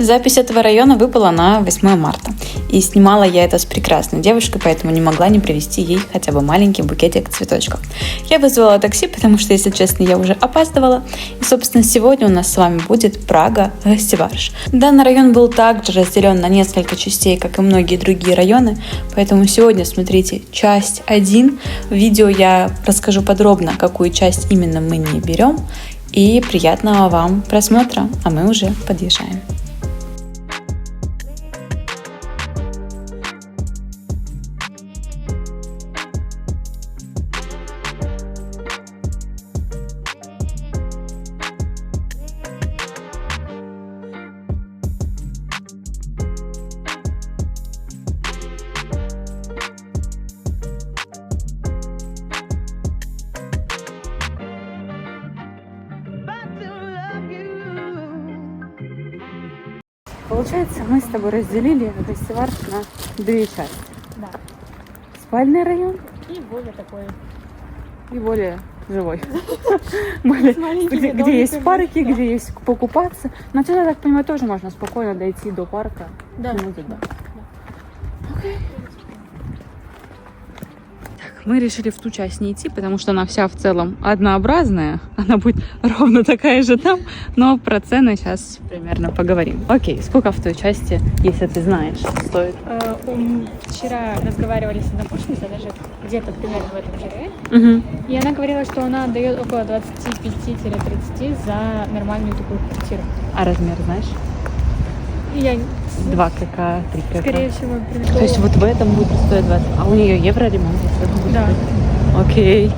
Запись этого района выпала на 8 марта. И снимала я это с прекрасной девушкой, поэтому не могла не привезти ей хотя бы маленький букетик цветочков. Я вызвала такси, потому что, если честно, я уже опаздывала. И, собственно, сегодня у нас с вами будет Прага-Гостеварш. Данный район был также разделен на несколько частей, как и многие другие районы. Поэтому сегодня смотрите часть 1. В видео я расскажу подробно, какую часть именно мы не берем. И приятного вам просмотра, а мы уже подъезжаем. Получается, мы с тобой разделили Гостеварш на 2 части. Да. Спальный район И более такой. и более живой. Где есть парки, где есть покупаться. Но отсюда, я так понимаю, тоже можно спокойно дойти до парка. Да. Окей. Мы решили в ту часть не идти, потому что она вся в целом однообразная. Она будет ровно такая же там, но про цены сейчас примерно поговорим. Окей, сколько в той части, если ты знаешь, стоит? Вчера разговаривали с однокурсницей, даже где-то примерно в этом же районе. И она говорила, что она дает около 25-30 за нормальную такую квартиру. А размер знаешь? Я 2 кк, 3 кк. скорее всего То есть вот в этом будет стоить 20. А у нее евро ремонт? Да. Окей.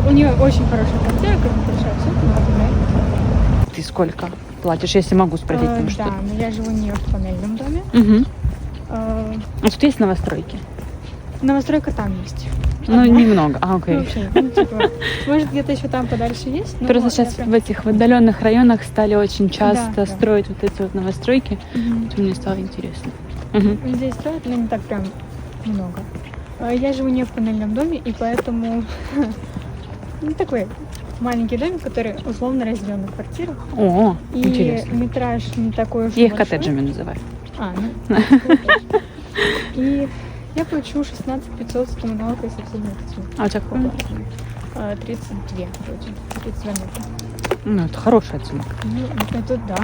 У нее очень хорошая квартира, большая, все, но Ты сколько платишь, если могу спросить? Потому что... Да, но я живу не в панельном доме. А тут есть новостройки? Новостройка там есть. Ну, немного. Окей. Вообще, может, где-то еще там подальше есть. Просто сейчас в этих отдаленных районах стали очень часто Да. строить вот эти вот новостройки. Вот мне стало интересно. Здесь строят, но не так прям много. Я живу не в панельном доме, и поэтому такой маленький домик, который условно разделен на квартиру. О, И интересно. метраж не такой уж Я их большой. коттеджами называю. И я плачу 16 500 с коммуналкой со всеми этими. А у тебя какой? 32 вроде. 32 метра. Ну, это хорошая цена. Ну, это да.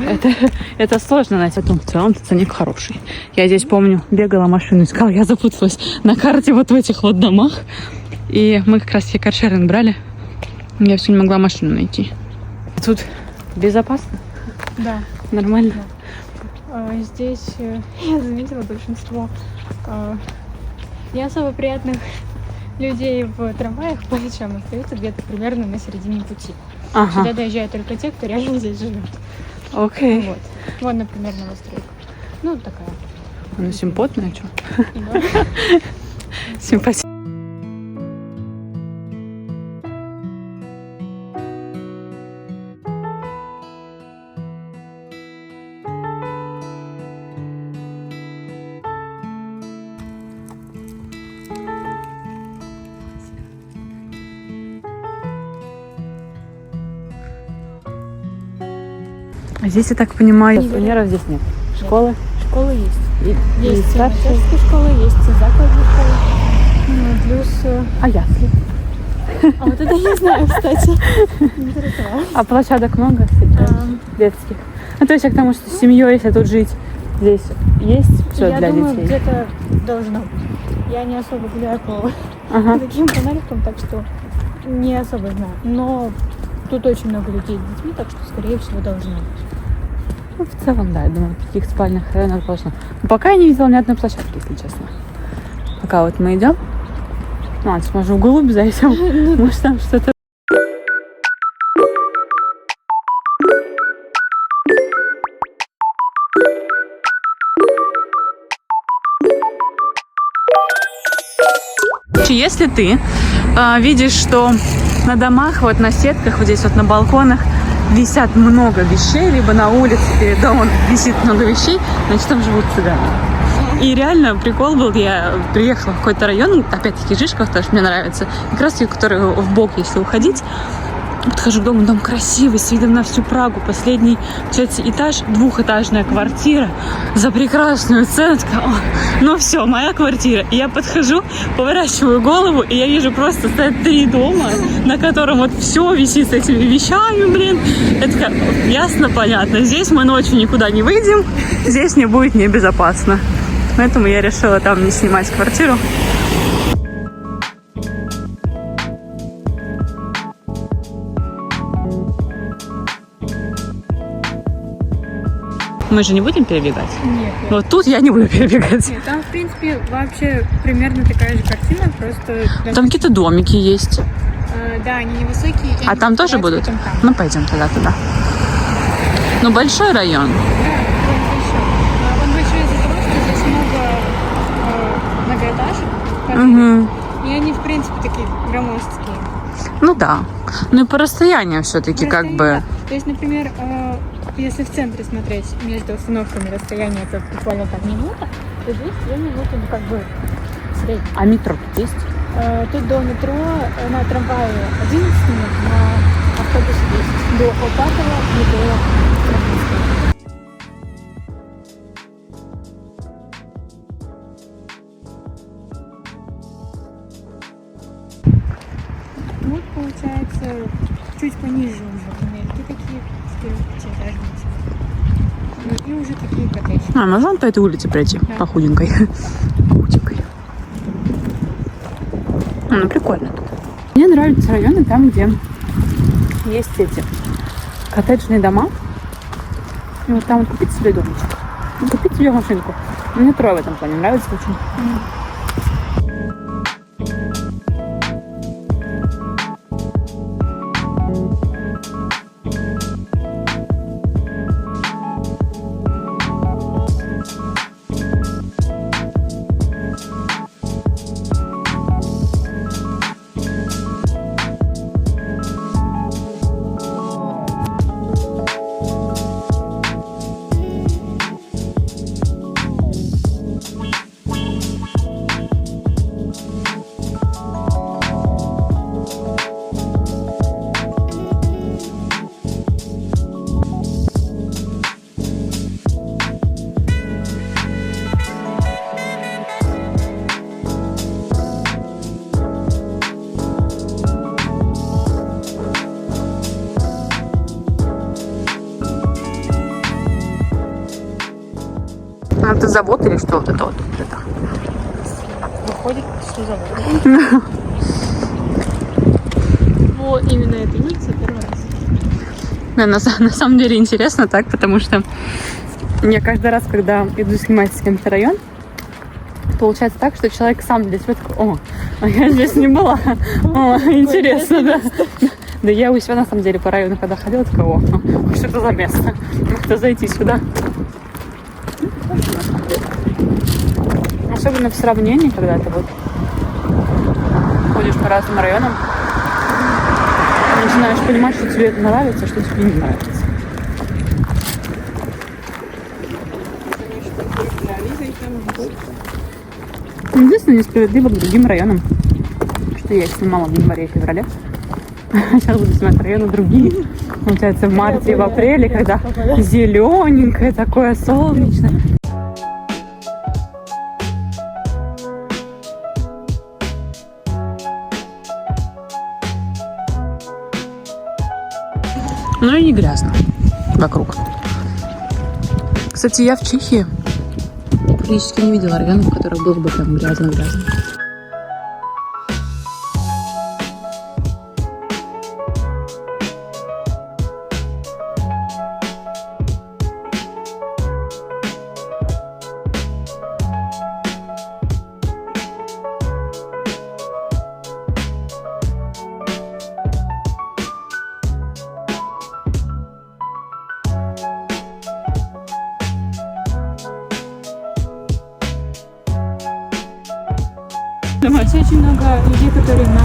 Это сложно найти. В целом ценник хороший. Я здесь, помню, бегала, машину искала, я запуталась на карте вот в этих вот домах. И мы как раз каршеринг брали. Я все не могла машину найти. Тут безопасно? Да. Нормально? Здесь я заметила большинство не особо приятных людей в трамваях по ночам остаются где-то примерно на середине пути. Сюда доезжают только те, кто реально здесь живет. Окей. Вот. Вот, например, новостройка. Ну, такая. Она симпотная, что? Да. Симпатичная. А здесь, я так понимаю, пионеров здесь нет. Школы? Школы есть. Есть старшие? начальская школа, есть закладная школа. Ну, плюс... А ясли? А вот это я знаю, кстати. Интересовалась. А площадок много сейчас? Детских? Ну, то есть я к тому, что с семьей, если тут жить, здесь есть все для Я думаю, детей? где-то должно быть. Я не особо гуляю по таким каналикам, так что не особо знаю. Но тут очень много людей с детьми, так что, скорее всего, должно быть. Ну, в целом, да, я думаю, в таких спальных районах должно. Но пока я не видела ни одной площадки, если честно. Пока вот мы идем. Ну, ладно, может, вглубь зайдем. Может, там что-то... Если ты видишь, что на домах, вот на сетках, вот здесь вот на балконах висят много вещей, либо на улице перед домом висит много вещей, значит, там живут цыгане. И реально прикол был, я приехала в какой-то район, опять-таки Жишков, потому что мне нравится, как раз таки, который в бок, если уходить, Подхожу к дому, дом красивый, с видом на всю Прагу. Последний, получается, этаж, двухэтажная квартира за прекрасную цену. Такая, ну все, моя квартира. И я подхожу, поворачиваю голову, и я вижу просто стоят 3 дома, на котором вот все висит с этими вещами, блин. Это как, ясно, понятно. Здесь мы ночью никуда не выйдем, здесь мне будет небезопасно. Поэтому я решила там не снимать квартиру. Мы же не будем перебегать? Нет. Вот тут я не буду перебегать. Нет, там, в принципе, вообще примерно такая же картина, просто... Там какие-то домики есть. Да, они невысокие. А там тоже будут? Там. Ну, пойдем тогда туда. Ну, большой район. Да, он большой из-за того, что здесь много многоэтажек. Угу. И они, в принципе, такие громоздкие. Ну да. Ну и по расстоянию все-таки как бы... То есть, например, если в центре смотреть между остановками расстояние это буквально там минута, то здесь 2 минуты, ну как бы средний. А метро тут есть? Тут до метро на трамвае 11 минут, на автобусе 10. До Опатова и до Трамвайского. Вот получается чуть пониже уже Америки такие 4-5-этажные. Ну и уже такие коттеджи. А, можно по этой улице пройти? Да. По худенькой. Худенькой. Ну, прикольно тут. Мне нравятся районы там, где есть эти коттеджные дома. И вот там вот купить себе домичек. Ну, купить себе машинку. Мне Трое в этом плане нравится очень. А это завод или что? Вот это вот. Выходит, что завод. Вот именно эта улица первый раз. Да, на самом деле интересно так, потому что я каждый раз, когда иду снимать с кем-то район, получается так, что человек сам для себя такой: о, а я здесь не была. О, интересно, да. Да я у себя на самом деле по району, когда ходила, такая: о, что это за место? Надо зайти сюда. Особенно в сравнении, когда ты вот ходишь по разным районам, начинаешь понимать, что тебе это нравится, что тебе не нравится. Единственное, несправедливо к другим районам, что я их снимала в январе и феврале. Сейчас буду снимать районы другие. Получается, в марте и в апреле, когда зелененькое такое, солнечное. Ну и не грязно вокруг. Кстати, я в Чехии практически не видела районов, в которых было бы прям грязно-грязно. Здесь очень много людей, которые на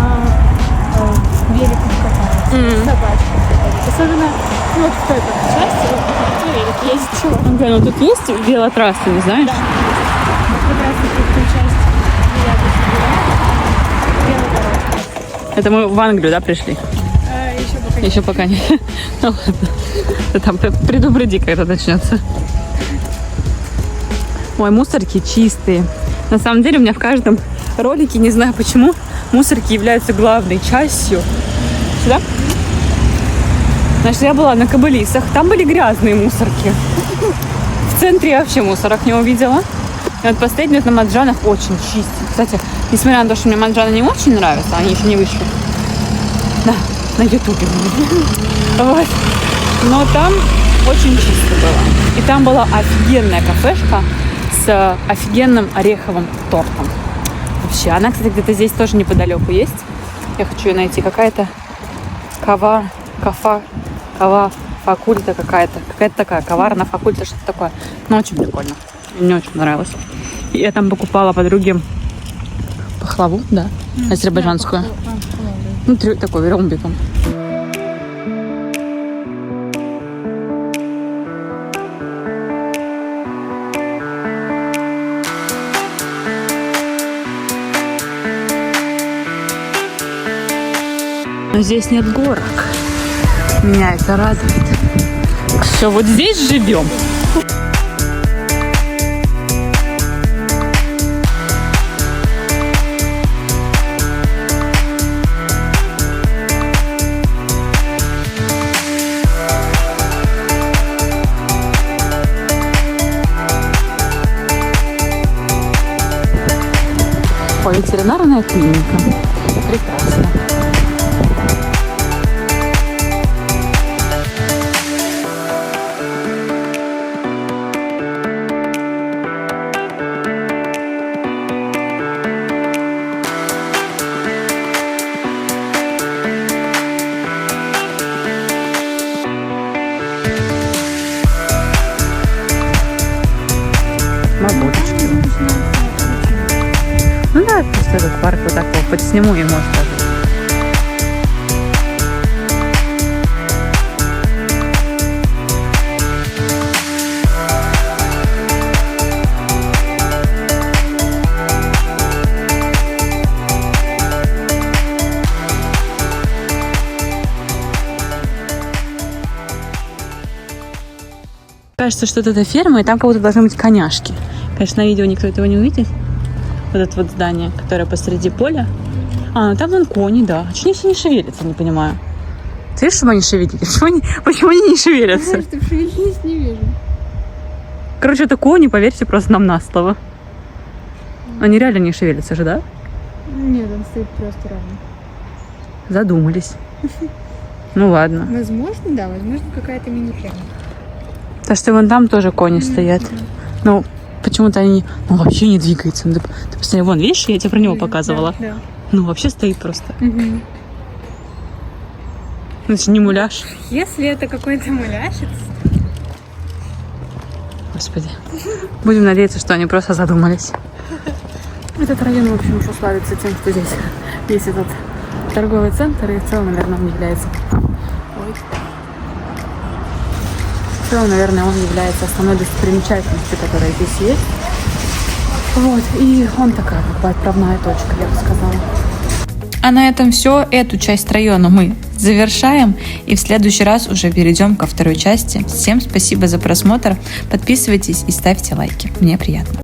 великах катаются, собачках катаются. Особенно вот в той части, вот, на велик ездить. Да, ну тут есть велотрассы, не знаешь? Да. Вот как раз таки в той части, где я тут собираю, велодорожка. Это мы в Англию, да, пришли? Еще пока Еще пока не. Ну ладно. Ты там предупреди, когда начнется. Ой, мусорки чистые. На самом деле у меня в каждом ролике, не знаю почему, мусорки являются главной частью. Сюда? Значит, я была на Кобылисах, там были грязные мусорки. В центре я вообще мусорок не увидела. И вот последний на Маджанах очень чистый. Кстати, несмотря на то, что мне Маджаны не очень нравятся, они еще не вышли. Да, на ютубе. Вот. Но там очень чисто было. И там была офигенная кафешка с офигенным ореховым тортом. Вообще, она, кстати, где-то здесь тоже неподалеку есть. Я хочу ее найти. Какая-то кава факульта какая-то. Какая-то такая, коварна факульта, что-то такое. Ну, очень прикольно. Мне очень понравилось. И я там покупала подруге пахлаву, да, азербайджанскую. Ну, такой ромбиком. Но здесь нет горок. Меня это радует. Все, вот здесь живем. Ой, ветеринарная клиника. Прекрасно. Бабулечки. Ну да, просто этот парк вот так вот подсниму и может даже. Кажется, что это ферма, и там как будто должны быть коняшки. Конечно, на видео никто этого не увидит. Вот это вот здание, которое посреди поля. А, ну там вон кони, да. Почему они все не шевелятся, не понимаю. Ты видишь, чтобы они шевелились? Почему они не шевелятся? Знаешь, ты шевелились, не вижу. Короче, это кони, поверьте просто нам на слово. Они реально не шевелятся же, да? Нет, он стоит просто ровно. Задумались. Ну ладно. Возможно, да, возможно, какая-то мини-ферма. Так что вон там тоже кони стоят. Ну, почему-то они вообще не двигаются. Ты посмотри, вон, видишь, я тебе про него показывала. Да. Ну, вообще стоит просто. Угу. Значит, не муляж. Если это какой-то муляшец. Господи. Будем надеяться, что они просто задумались. Этот район, в общем, славится тем, что здесь есть этот торговый центр, и в целом, наверное, он является... В целом, наверное, он является основной достопримечательностью, которая здесь есть. Вот, и он такая, как бы, отправная точка, я бы сказала. А на этом все. Эту часть района мы завершаем. И в следующий раз уже перейдем ко второй части. Всем спасибо за просмотр. Подписывайтесь и ставьте лайки. Мне приятно.